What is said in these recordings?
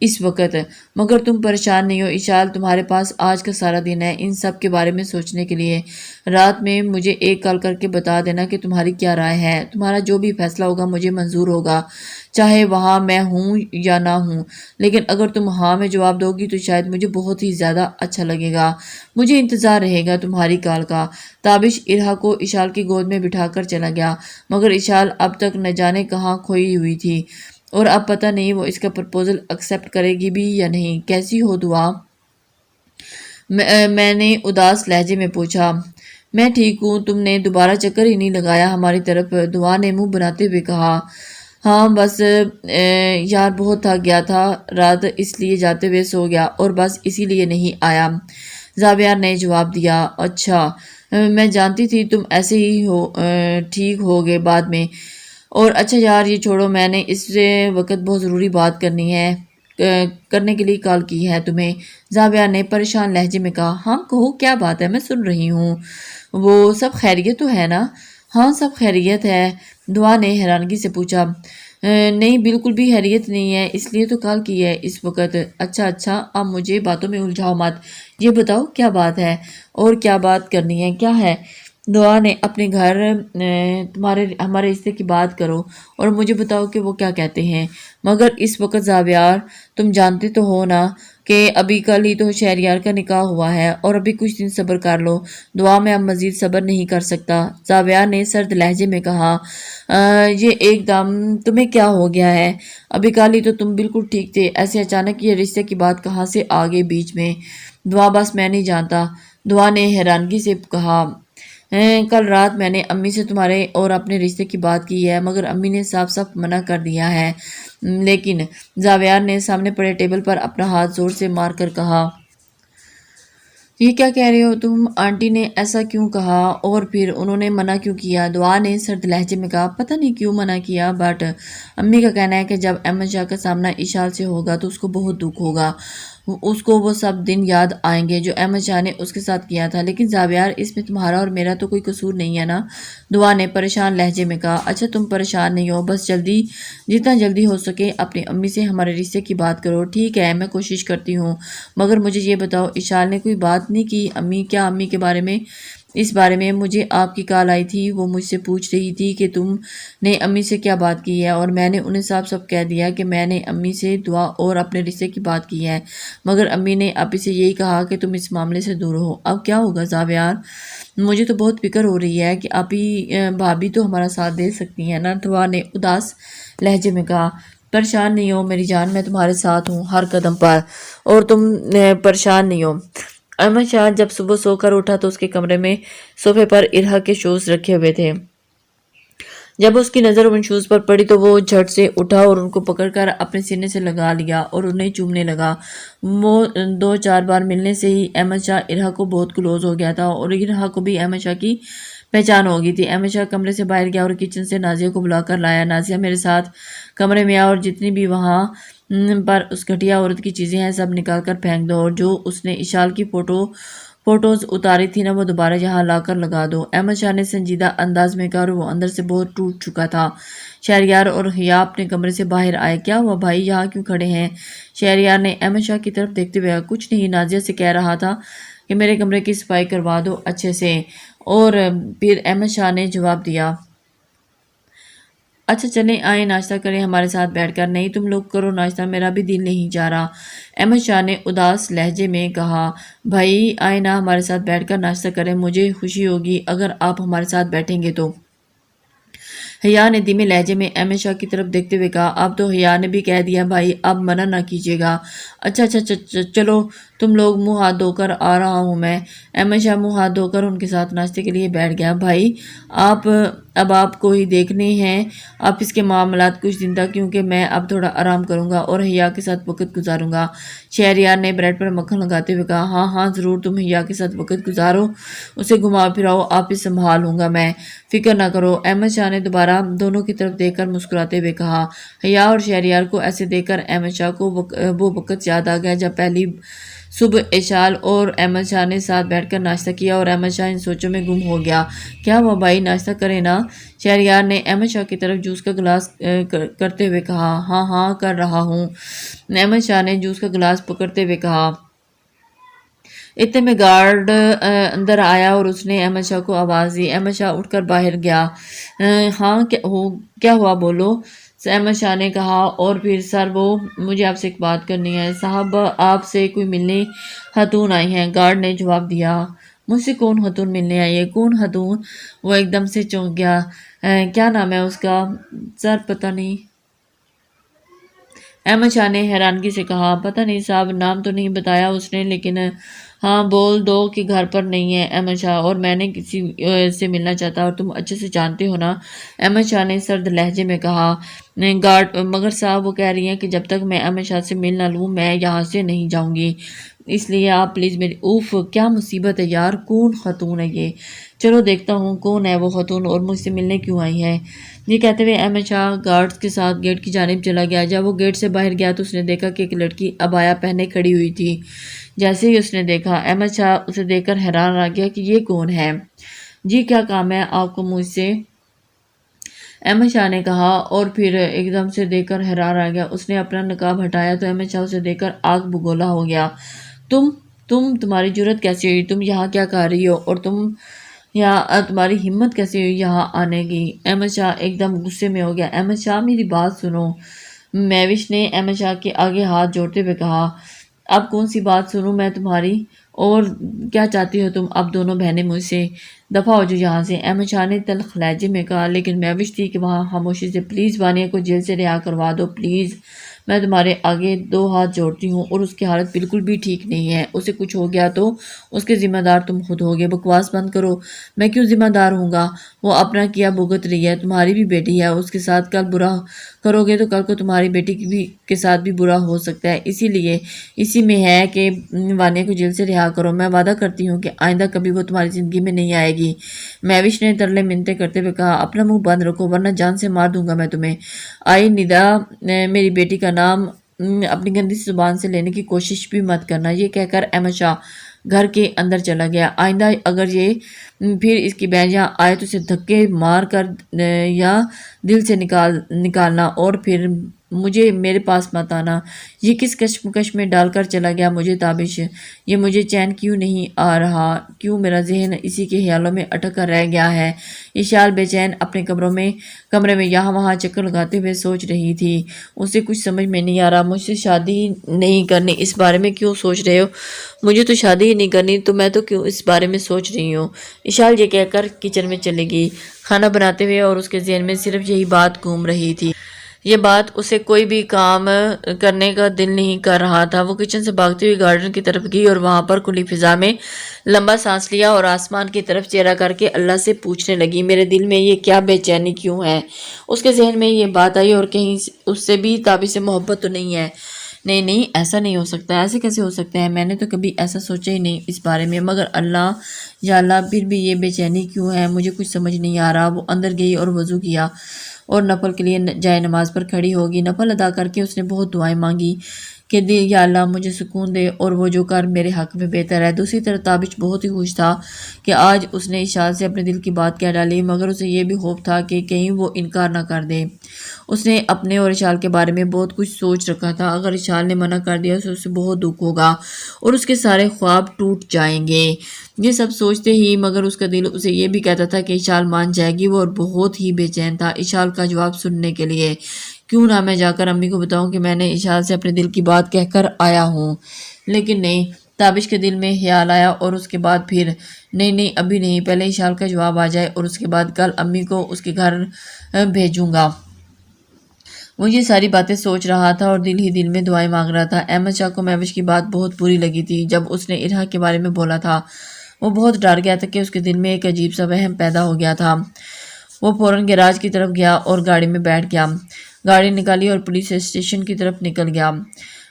اس وقت، مگر تم پریشان نہیں ہو اشال، تمہارے پاس آج کا سارا دن ہے ان سب کے بارے میں سوچنے کے لیے۔ رات میں مجھے ایک کال کر کے بتا دینا کہ تمہاری کیا رائے ہے۔ تمہارا جو بھی فیصلہ ہوگا مجھے منظور ہوگا، چاہے وہاں میں ہوں یا نہ ہوں، لیکن اگر تم ہاں میں جواب دو گی تو شاید مجھے بہت ہی زیادہ اچھا لگے گا۔ مجھے انتظار رہے گا تمہاری کال کا۔ تابش ارہا کو اشال کی گود میں بٹھا کر چلا گیا، مگر اشال اب تک نہ جانے کہاں کھوئی ہوئی تھی، اور اب پتہ نہیں وہ اس کا پرپوزل ایکسیپٹ کرے گی بھی یا نہیں۔ کیسی ہو دعا؟ میں نے اداس لہجے میں پوچھا۔ میں ٹھیک ہوں، تم نے دوبارہ چکر ہی نہیں لگایا ہماری طرف، دعا نے منہ بناتے ہوئے کہا۔ ہاں بس یار بہت تھک گیا تھا رات، اس لیے جاتے ہوئے سو گیا، اور بس اسی لیے نہیں آیا، زاویار نے جواب دیا۔ اچھا، میں جانتی تھی تم ایسے ہی ہو، ٹھیک ہوگے بعد میں۔ اور اچھا یار یہ چھوڑو، میں نے اس وقت بہت ضروری بات کرنے کے لیے کال کی ہے تمہیں، زاویہ نے پریشان لہجے میں کہا۔ ہاں کہو، کیا بات ہے، میں سن رہی ہوں۔ وہ سب خیریت تو ہے نا؟ ہاں سب خیریت ہے، دعا نے حیرانگی سے پوچھا۔ نہیں بالکل بھی خیریت نہیں ہے، اس لیے تو کال کی ہے اس وقت۔ اچھا، اب مجھے باتوں میں الجھاؤ مت، یہ بتاؤ کیا بات ہے، اور کیا بات کرنی ہے، کیا ہے؟ دعا نے اپنے گھر ہمارے رشتے کی بات کرو اور مجھے بتاؤ کہ وہ کیا کہتے ہیں۔ مگر اس وقت زاویار، تم جانتے تو ہو نا کہ ابھی کل ہی تو شہریار کا نکاح ہوا ہے، اور ابھی کچھ دن صبر کر لو۔ دعا میں اب مزید صبر نہیں کر سکتا، زاویار نے سرد لہجے میں کہا۔ یہ ایک دم تمہیں کیا ہو گیا ہے؟ ابھی کل ہی تو تم بالکل ٹھیک تھے، ایسے اچانک یہ رشتے کی بات کہاں سے آ گئی بیچ میں؟ دعا بس میں نہیں جانتا، دعا نے حیرانگی سے کہا۔ کل رات میں نے امی سے تمہارے اور اپنے رشتے کی بات کی ہے، مگر امی نے صاف صاف منع کر دیا ہے۔ لیکن زاویار نے سامنے پڑے ٹیبل پر اپنا ہاتھ زور سے مار کر کہا۔ یہ کیا کہہ رہے ہو تم؟ آنٹی نے ایسا کیوں کہا، اور پھر انہوں نے منع کیوں کیا؟ دعا نے سرد لہجے میں کہا۔ پتہ نہیں کیوں منع کیا، بٹ امی کا کہنا ہے کہ جب احمد شاہ کا سامنا اشال سے ہوگا تو اس کو بہت دکھ ہوگا، اس کو وہ سب دن یاد آئیں گے جو احمد شاہ نے اس کے ساتھ کیا تھا۔ لیکن زاویار، اس میں تمہارا اور میرا تو کوئی قصور نہیں ہے نا؟ دعا نے پریشان لہجے میں کہا۔ اچھا تم پریشان نہیں ہو، بس جتنا جلدی ہو سکے اپنی امی سے ہمارے رشتے کی بات کرو۔ ٹھیک ہے، میں کوشش کرتی ہوں، مگر مجھے یہ بتاؤ اشال نے کوئی بات نہیں کی امی کے بارے میں؟ اس بارے میں مجھے آپ کی کال آئی تھی، وہ مجھ سے پوچھ رہی تھی کہ تم نے امی سے کیا بات کی ہے، اور میں نے انہیں صاف کہہ دیا کہ میں نے امی سے دعا اور اپنے رشتے کی بات کی ہے، مگر امی نے آپ سے یہی کہا کہ تم اس معاملے سے دور ہو۔ اب کیا ہوگا زاویار؟ مجھے تو بہت فکر ہو رہی ہے کہ بھابھی تو ہمارا ساتھ دے سکتی ہیں نا؟ دعا نے اداس لہجے میں کہا۔ پریشان نہیں ہو میری جان، میں تمہارے ساتھ ہوں ہر قدم پر، اور تم پریشان نہیں ہو۔ احمد شاہ جب صبح سو کر اٹھا تو اس کے کمرے میں صوفے پر ارہا کے شوز رکھے ہوئے تھے۔ جب اس کی نظر ان شوز پر پڑی تو وہ جھٹ سے اٹھا اور ان کو پکڑ کر اپنے سینے سے لگا لیا اور انہیں چومنے لگا۔ وہ 2-4 بار ملنے سے ہی احمد شاہ ارہا کو بہت کلوز ہو گیا تھا، اور ارہا کو بھی احمد شاہ کی پہچان ہو گئی تھی۔ احمد شاہ کمرے سے باہر گیا اور کچن سے نازیہ کو بلا کر لایا۔ نازیہ میرے ساتھ کمرے میں آ، اور جتنی بھی وہاں پر اس گھٹیا عورت کی چیزیں ہیں سب نکال کر پھینک دو، اور جو اس نے اشال کی فوٹوز اتاری تھی نا وہ دوبارہ یہاں لا کر لگا دو۔ احمد شاہ نے سنجیدہ انداز میں کہا، اور وہ اندر سے بہت ٹوٹ چکا تھا۔ شہریار اور حیا اپنے کمرے سے باہر آئے۔ کیا ہوا بھائی، یہاں کیوں کھڑے ہیں؟ شہریار نے احمد شاہ کی طرف دیکھتے ہوئے کہا۔ کچھ نہیں، نازیہ سے کہہ رہا تھا کہ میرے کمرے کی صفائی کروا دو اچھے سے، اور پھر احمد شاہ نے جواب دیا۔ اچھا چلیں آئیں ناشتہ کریں ہمارے ساتھ بیٹھ کر۔ نہیں تم لوگ کرو ناشتہ، میرا بھی دل نہیں جا رہا، احمد شاہ نے اداس لہجے میں کہا۔ بھائی آئیں نا ہمارے ساتھ بیٹھ کر ناشتہ کریں، مجھے خوشی ہوگی اگر آپ ہمارے ساتھ بیٹھیں گے تو۔ حیا نے دھیمے لہجے میں احمد شاہ کی طرف دیکھتے ہوئے کہا۔ اب تو حیا نے بھی کہہ دیا بھائی، اب منع نہ کیجیے گا۔ اچھا چلو تم لوگ، منہ ہاتھ دھو کر آ رہا ہوں میں۔ احمد شاہ منہ ہاتھ دھو کر ان کے ساتھ ناشتے کے لیے بیٹھ گیا۔ بھائی اب آپ کو ہی دیکھنے ہیں آفس کے معاملات کچھ دن تک، کیونکہ میں اب تھوڑا آرام کروں گا اور حیا کے ساتھ وقت گزاروں گا۔ شہریار نے بریڈ پر مکھن لگاتے ہوئے کہا۔ ہاں ضرور، تم حیا کے ساتھ وقت گزارو، اسے گھما پھراؤ، آفس سنبھالوں گا میں، فکر نہ کرو۔ احمد شاہ نے دوبارہ دونوں کی طرف دیکھ کر مسکراتے ہوئے کہا۔ حیا اور شہریار کو ایسے دیکھ کر احمد شاہ کو وہ وقت یاد آ گیا جب پہلی صبح اشال اور احمد شاہ نے ساتھ بیٹھ کر ناشتہ کیا اور احمد شاہ ان سوچوں میں گم ہو گیا۔ کیا ہوا بھائی، ناشتہ کرے نا؟ شہریار نے احمد شاہ کی طرف جوس کا گلاس کرتے ہوئے کہا۔ ہاں ہاں کر رہا ہوں، احمد شاہ نے جوس کا گلاس پکڑتے ہوئے کہا۔ اتنے میں گارڈ اندر آیا اور اس نے احمد شاہ کو آواز دی۔ احمد شاہ اٹھ کر باہر گیا۔ ہاں کیا ہوا بولو، احمد شاہ نے کہا۔ اور پھر سر وہ مجھے آپ سے ایک بات کرنی ہے۔ صاحب آپ سے کوئی ملنے خاتون آئی ہیں، گارڈ نے جواب دیا۔ مجھ سے کون خاتون ملنے آئی ہے؟ کون خاتون؟ وہ ایک دم سے چونک گیا۔ کیا نام ہے اس کا؟ سر پتہ نہیں، احمد شاہ نے حیرانگی سے کہا۔ پتہ نہیں صاحب، نام تو نہیں بتایا اس نے، لیکن ہاں بول دو کہ گھر پر نہیں ہے احمد شاہ، اور میں نے کسی سے ملنا چاہتا اور تم اچھے سے جانتے ہو نا، احمد شاہ نے سرد لہجے میں کہا۔ گارڈ مگر صاحب وہ کہہ رہی ہیں کہ جب تک میں احمد شاہ سے مل نہ لوں میں یہاں سے نہیں جاؤں گی، اس لیے آپ پلیز میری اوف کیا مصیبت ہے یار، کون خاتون ہے یہ؟ چلو دیکھتا ہوں کون ہے وہ خاتون اور مجھ سے ملنے کیوں آئی ہے۔ یہ کہتے ہوئے احمد شاہ گارڈز کے ساتھ گیٹ کی جانب چلا گیا۔ جب وہ گیٹ سے باہر گیا تو اس نے دیکھا کہ ایک لڑکی عبایا پہنے کھڑی ہوئی تھی۔ جیسے ہی اس نے دیکھا، احمد شاہ اسے دیکھ کر حیران رہ گیا کہ یہ کون ہے؟ جی کیا کام ہے آپ کو مجھ سے؟ احمد شاہ نے کہا، اور پھر ایک دم سے دیکھ کر حیران رہ گیا۔ اس نے اپنا نقاب ہٹایا تو احمد شاہ اسے دیکھ کر آگ بگولا ہو گیا۔ تمہاری جرت کیسی ہوئی؟ تم یہاں کیا کر رہی ہو؟ اور تمہاری ہمت کیسی ہوئی یہاں آنے کی؟ احمد شاہ ایک دم غصے میں ہو گیا۔ احمد شاہ میری بات سنو، مہوش نے احمد شاہ کے آگے ہاتھ جوڑتے ہوئے کہا۔ اب کون سی بات سنوں میں تمہاری؟ اور کیا چاہتی ہو تم؟ اب دونوں بہنیں مجھ سے دفع ہو جو یہاں سے، احمد شاہ نے تلخ لہجے میں کہا۔ لیکن مہوش تھی کہ وہاں خاموشی سے، پلیز وانیہ کو جیل سے رہا کروا دو پلیز، میں تمہارے آگے دو ہاتھ جوڑتی ہوں، اور اس کی حالت بالکل بھی ٹھیک نہیں ہے، اسے کچھ ہو گیا تو اس کے ذمہ دار تم خود ہوگے۔ بکواس بند کرو، میں کیوں ذمہ دار ہوں گا؟ وہ اپنا کیا بھگت رہی ہے، تمہاری بھی بیٹی ہے، اس کے ساتھ کل برا کرو گے تو کل کو تمہاری بیٹی کے ساتھ بھی برا ہو سکتا ہے، اسی میں ہے کہ وانیہ کو جیل سے رہا کرو، میں وعدہ کرتی ہوں کہ آئندہ کبھی وہ تمہاری زندگی میں نہیں آئے گی۔ مہوش نے ترلے منتیں کرتے ہوئے کہا۔ اپنا منہ بند رکھو ورنہ جان سے مار دوں گا میں تمہیں۔ آئی ندا، میری بیٹی کا نام اپنی گندی زبان سے لینے کی کوشش بھی مت کرنا۔ یہ کہہ کر احمد شاہ گھر کے اندر چلا گیا۔ آئندہ اگر یہ پھر اس کی بہن یہاں آئے تو اسے دھکے مار کر یا دل سے نکالنا، اور پھر میرے پاس مت آنا۔ یہ کس کشمکش میں ڈال کر چلا گیا مجھے تابش، یہ مجھے چین کیوں نہیں آ رہا، کیوں میرا ذہن اسی کے خیالوں میں اٹک کر رہ گیا ہے؟ اشال بے چین اپنے کمرے میں یہاں وہاں چکر لگاتے ہوئے سوچ رہی تھی۔ اسے کچھ سمجھ میں نہیں آ رہا، مجھ سے شادی نہیں کرنی، اس بارے میں کیوں سوچ رہے ہو؟ مجھے تو شادی ہی نہیں کرنی تو میں تو کیوں اس بارے میں سوچ رہی ہوں؟ اشال یہ کہہ کر کچن میں چلے گئی کھانا بناتے ہوئے، اور اس کے ذہن میں صرف یہی بات گھوم رہی تھی۔ یہ بات اسے کوئی بھی کام کرنے کا دل نہیں کر رہا تھا۔ وہ کچن سے بھاگتی ہوئی گارڈن کی طرف گئی اور وہاں پر کھلی فضا میں لمبا سانس لیا اور آسمان کی طرف چہرہ کر کے اللہ سے پوچھنے لگی، میرے دل میں یہ کیا بے چینی کیوں ہے؟ اس کے ذہن میں یہ بات آئی، اور کہیں اس سے بھی تابش سے محبت تو نہیں ہے؟ نہیں ایسا نہیں ہو سکتا، ایسے کیسے ہو سکتا ہے؟ میں نے تو کبھی ایسا سوچا ہی نہیں اس بارے میں، مگر اللہ یا اللہ پھر بھی یہ بے چینی کیوں ہے؟ مجھے کچھ سمجھ نہیں آ رہا۔ وہ اندر گئی اور وضو کیا اور نفل کے لیے جائے نماز پر کھڑی ہوگی۔ نفل ادا کر کے اس نے بہت دعائیں مانگی کہ یا اللہ مجھے سکون دے اور وہ جو کر میرے حق میں بہتر ہے۔ دوسری طرف تابش بہت ہی خوش تھا کہ آج اس نے اشال سے اپنے دل کی بات کہہ ڈالی، مگر اسے یہ بھی خوف تھا کہ کہیں وہ انکار نہ کر دے۔ اس نے اپنے اور اشال کے بارے میں بہت کچھ سوچ رکھا تھا، اگر اشال نے منع کر دیا تو اسے بہت دکھ ہوگا اور اس کے سارے خواب ٹوٹ جائیں گے۔ یہ سب سوچتے ہی مگر اس کا دل اسے یہ بھی کہتا تھا کہ اشال مان جائے گی، وہ اور بہت ہی بے چین تھا اشال کا جواب سننے کے لیے۔ کیوں نہ میں جا کر امی کو بتاؤں کہ میں نے اشال سے اپنے دل کی بات کہہ کر آیا ہوں، لیکن نہیں، تابش کے دل میں خیال آیا اور اس کے بعد پھر نہیں ابھی نہیں، پہلے اشال کا جواب آ جائے اور اس کے بعد کل امی کو اس کے گھر بھیجوں گا۔ وہ یہ ساری باتیں سوچ رہا تھا اور دل ہی دل میں دعائیں مانگ رہا تھا۔ احمد شاہ کو مہوش کی بات بہت بری لگی تھی۔ جب اس نے ارحا کے بارے میں بولا تھا وہ بہت ڈر گیا تھا کہ اس کے دل میں ایک عجیب سا وہم پیدا ہو گیا تھا۔ وہ فوراً گیراج کی طرف گیا اور گاڑی میں بیٹھ گیا، گاڑی نکالی اور پولیس اسٹیشن کی طرف نکل گیا۔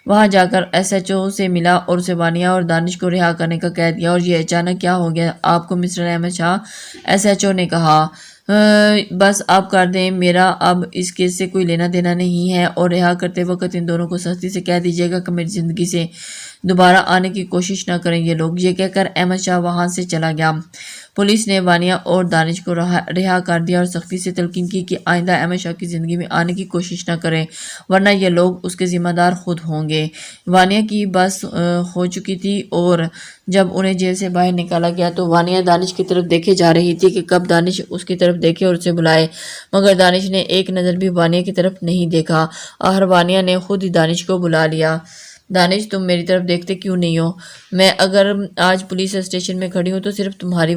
وہاں جا کر ایس ایچ او سے ملا اور اسے وانیہ اور دانش کو رہا کرنے کا کہہ دیا۔ اور یہ اچانک کیا ہو گیا آپ کو mister Ahmad Shah? S H O نے کہا۔ بس آپ کر دیں، میرا اب اس کیس سے کوئی لینا دینا نہیں ہے، اور رہا کرتے وقت ان دونوں کو سختی سے کہہ دیجیے گا کہ میری زندگی سے دوبارہ آنے کی کوشش نہ کریں یہ لوگ۔ یہ کہہ کر احمد شاہ وہاں سے چلا گیا۔ پولیس نے وانیہ اور دانش کو رہا کر دیا اور سختی سے تلقین کی کہ آئندہ احمد شاہ کی زندگی میں آنے کی کوشش نہ کریں، ورنہ یہ لوگ اس کے ذمہ دار خود ہوں گے۔ وانیہ کی بس ہو چکی تھی اور جب انہیں جیل سے باہر نکالا گیا تو وانیہ دانش کی طرف دیکھے جا رہی تھی کہ کب دانش اس کی طرف دیکھے اور اسے بلائے، مگر دانش نے ایک نظر بھی وانیہ کی طرف نہیں دیکھا۔ آخر وانیہ نے خود ہی دانش کو بلا لیا۔ دانش، تم میری طرف دیکھتے کیوں نہیں ہو؟ میں اگر آج پولیس اسٹیشن میں کھڑی ہوں تو صرف تمہاری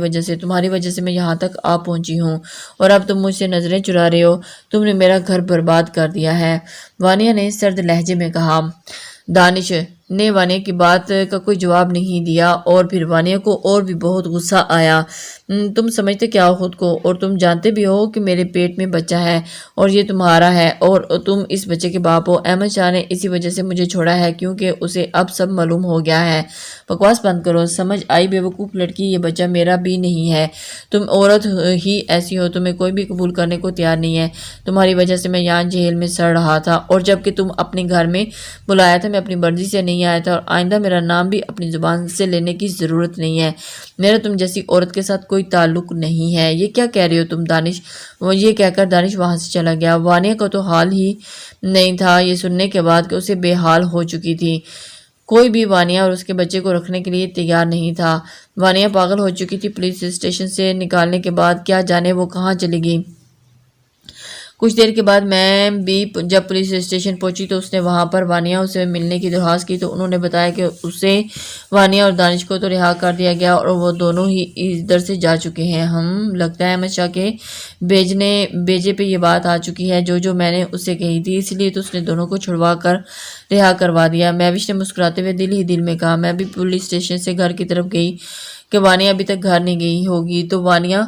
وجہ سے میں یہاں تک آ پہنچی ہوں، اور اب تم مجھ سے نظریں چرا رہے ہو۔ تم نے میرا گھر برباد کر دیا ہے، وانیہ نے سرد لہجے میں کہا۔ دانش نے وانیہ کی بات کا کوئی جواب نہیں دیا اور پھر وانیہ کو اور بھی بہت غصہ آیا۔ تم سمجھتے کیا ہو خود کو؟ اور تم جانتے بھی ہو کہ میرے پیٹ میں بچہ ہے اور یہ تمہارا ہے اور تم اس بچے کے باپ ہو۔ احمد شاہ نے اسی وجہ سے مجھے چھوڑا ہے کیونکہ اسے اب سب معلوم ہو گیا ہے۔ بکواس بند کرو، سمجھ آئی بیوقوف لڑکی، یہ بچہ میرا بھی نہیں ہے۔ تم عورت ہی ایسی ہو، تمہیں کوئی بھی قبول کرنے کو تیار نہیں ہے۔ تمہاری وجہ سے میں یہاں جیل میں سڑ رہا تھا، اور جب کہ تم اپنے گھر میں بلایا تھا میں اپنی مرضی سے نہیں آیا تھا، اور آئندہ میرا نام بھی اپنی زبان سے لینے کی ضرورت نہیں ہے۔ میرا تم جیسی عورت کے ساتھ کوئی تعلق نہیں ہے۔ یہ کیا کہہ رہے ہو تم دانش؟ یہ کہہ کر دانش وہاں سے چلا گیا۔ وانیہ کا تو حال ہی نہیں تھا یہ سننے کے بعد کہ اسے بے حال ہو چکی تھی۔ کوئی بھی وانیہ اور اس کے بچے کو رکھنے کے لیے تیار نہیں تھا۔ وانیہ پاگل ہو چکی تھی۔ پولیس اسٹیشن سے نکالنے کے بعد کیا جانے وہ کہاں چلی گئی۔ کچھ دیر کے بعد میں بھی جب پولیس اسٹیشن پہنچی تو اس نے وہاں پر وانیہ سے ملنے کی درخواست کی تو انہوں نے بتایا کہ اسے وانیہ اور دانش کو تو رہا کر دیا گیا اور وہ دونوں ہی ادھر سے جا چکے ہیں۔ لگتا ہے احمد شاہ کے بیجے پہ یہ بات آ چکی ہے جو میں نے اسے کہی تھی، اس لیے تو اس نے دونوں کو چھڑوا کر رہا کروا دیا۔ مہوش نے مسکراتے ہوئے دل ہی دل میں کہا۔ میں بھی پولیس اسٹیشن سے گھر کی طرف گئی کہ وانیہ ابھی تک گھر نہیں گئی ہوگی تو وانیہ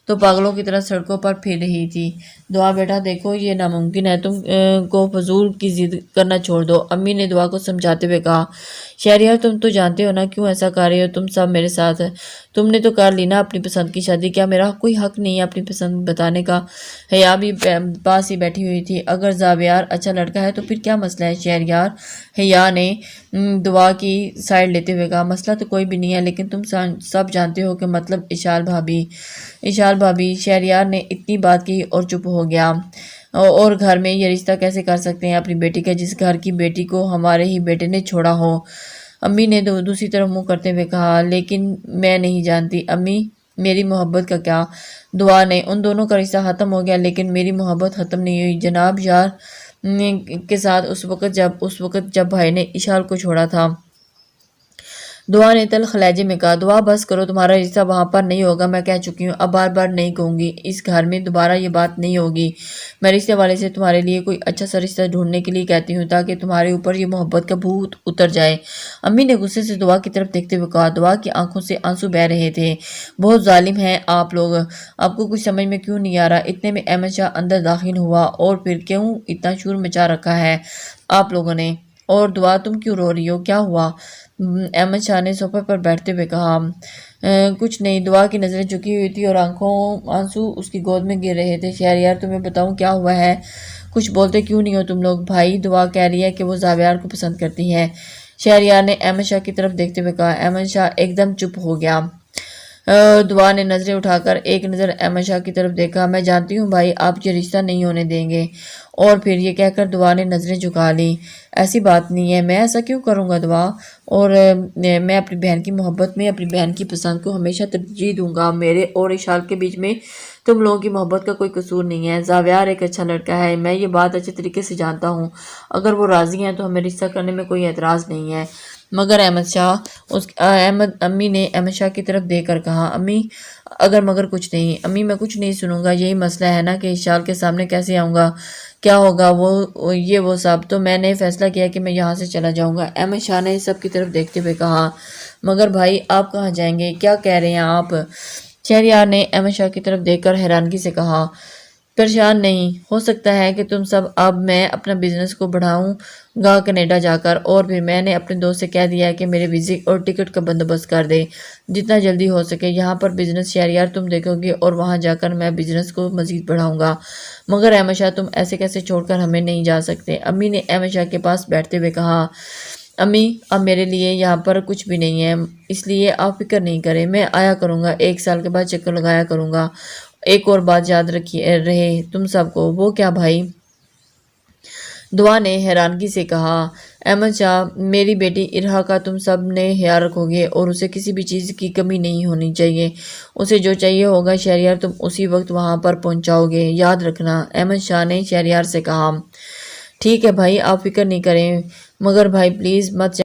تو پاگلوں کی طرح سڑکوں پر پھر رہی تھی۔ دعا بیٹا دیکھو یہ ناممکن ہے، تم کو فضول کی ضد کرنا چھوڑ دو، امی نے دعا کو سمجھاتے ہوئے کہا۔ شہریار تم تو جانتے ہو نا کیوں ایسا کر رہے ہو، تم سب میرے ساتھ تم نے تو کر لی نا اپنی پسند کی شادی، کیا میرا کوئی حق نہیں ہے اپنی پسند بتانے کا؟ حیا بھی پاس ہی بیٹھی ہوئی تھی۔ اگر زاویار اچھا لڑکا ہے تو پھر کیا مسئلہ ہے شہریار؟ حیا نے دعا کی سائڈ لیتے ہوئے کہا۔ مسئلہ تو کوئی بھی نہیں ہے، لیکن تم سب جانتے ہو کہ مطلب اشال بھابی شہریار نے اتنی بات کی اور چپ ہو گیا۔ اور گھر میں یہ رشتہ کیسے کر سکتے ہیں اپنی بیٹی کا جس گھر کی بیٹی کو ہمارے ہی بیٹے نے چھوڑا ہو؟ امی نے دوسری طرف منہ کرتے ہوئے کہا۔ لیکن میں نہیں جانتی امی، میری محبت کا کیا؟ دعا نے ان دونوں کا رشتہ ختم ہو گیا لیکن میری محبت ختم نہیں ہوئی جناب یار کے ساتھ اس وقت جب بھائی نے اشال کو چھوڑا تھا۔ دعا نے تلخ لہجے میں کہا۔ دعا بس کرو، تمہارا رشتہ وہاں پر نہیں ہوگا، میں کہہ چکی ہوں، اب بار بار نہیں کہوں گی، اس گھر میں دوبارہ یہ بات نہیں ہوگی۔ میں رشتے والے سے تمہارے لیے کوئی اچھا سا رشتہ ڈھونڈنے کے لیے کہتی ہوں تاکہ تمہارے اوپر یہ محبت کا بھوت اتر جائے۔ امی نے غصے سے دعا کی طرف دیکھتے ہوئے کہا۔ دعا کی آنکھوں سے آنسو بہہ رہے تھے۔ بہت ظالم ہیں آپ لوگ، آپ کو کچھ سمجھ میں کیوں نہیں آ رہا؟ اتنے میں احمد شاہ اندر داخل ہوا۔ اور پھر کیوں اتنا شور مچا رکھا ہے آپ لوگوں نے؟ اور دعا تم کیوں رو رہی ہو، کیا ہوا؟ احمد شاہ نے صوفے پر بیٹھتے ہوئے کہا۔ کچھ نہیں، دعا کی نظریں جھکی ہوئی تھی اور آنسو اس کی گود میں گر رہے تھے۔ شہریار تمہیں بتاؤں کیا ہوا ہے؟ کچھ بولتے کیوں نہیں ہو تم لوگ؟ بھائی دعا کہہ رہی ہے کہ وہ زاویار کو پسند کرتی ہے، شہریار نے احمد شاہ کی طرف دیکھتے ہوئے کہا۔ احمد شاہ ایک دم چپ ہو گیا۔ دعا نے نظریں اٹھا کر ایک نظر احمد شاہ کی طرف دیکھا۔ میں جانتی ہوں بھائی آپ یہ رشتہ نہیں ہونے دیں گے، اور پھر یہ کہہ کر دعا نے نظریں جھکا لی۔ ایسی بات نہیں ہے، میں ایسا کیوں کروں گا دعا؟ اور میں اپنی بہن کی محبت میں اپنی بہن کی پسند کو ہمیشہ ترجیح دوں گا۔ میرے اور اشال کے بیچ میں تم لوگوں کی محبت کا کوئی قصور نہیں ہے۔ زاویار ایک اچھا لڑکا ہے، میں یہ بات اچھے طریقے سے جانتا ہوں، اگر وہ راضی ہیں تو ہمیں رشتہ کرنے میں کوئی اعتراض نہیں ہے۔ مگر امی نے احمد شاہ کی طرف دیکھ کر کہا۔ امی مگر کچھ نہیں امی، میں کچھ نہیں سنوں گا، یہی مسئلہ ہے نا کہ اشال کے سامنے کیسے آؤں گا، کیا ہوگا وہ سب، تو میں نے فیصلہ کیا کہ میں یہاں سے چلا جاؤں گا۔ احمد شاہ نے سب کی طرف دیکھتے ہوئے کہا۔ مگر بھائی آپ کہاں جائیں گے، کیا کہہ رہے ہیں آپ؟ شہریار نے احمد شاہ کی طرف دیکھ کر حیرانگی سے کہا۔ پریشان نہیں ہو سکتا ہے کہ تم سب، اب میں اپنا بزنس کو بڑھاؤں گا کینیڈا جا کر، اور پھر میں نے اپنے دوست سے کہہ دیا ہے کہ میرے ویزے اور ٹکٹ کا بندوبست کر دے جتنا جلدی ہو سکے۔ یہاں پر بزنس شہریار تم دیکھو گے اور وہاں جا کر میں بزنس کو مزید بڑھاؤں گا۔ مگر احمد شاہ تم ایسے کیسے چھوڑ کر ہمیں نہیں جا سکتے؟ امی نے احمد شاہ کے پاس بیٹھتے ہوئے کہا۔ امی اب میرے لیے یہاں پر کچھ بھی نہیں ہے، اس لیے آپ فکر نہیں کریں، میں آیا کروں گا، 1 سال کے بعد چکر لگایا کروں گا۔ ایک اور بات یاد رکھیے رہے تم سب کو۔ وہ کیا بھائی؟ دعا نے حیرانگی سے کہا۔ احمد شاہ، میری بیٹی ارہا کا تم سب نے خیال رکھو گے اور اسے کسی بھی چیز کی کمی نہیں ہونی چاہیے، اسے جو چاہیے ہوگا شہریار تم اسی وقت وہاں پر پہنچاؤ گے، یاد رکھنا، احمد شاہ نے شہریار سے کہا۔ ٹھیک ہے بھائی، آپ فکر نہیں کریں، مگر بھائی پلیز مت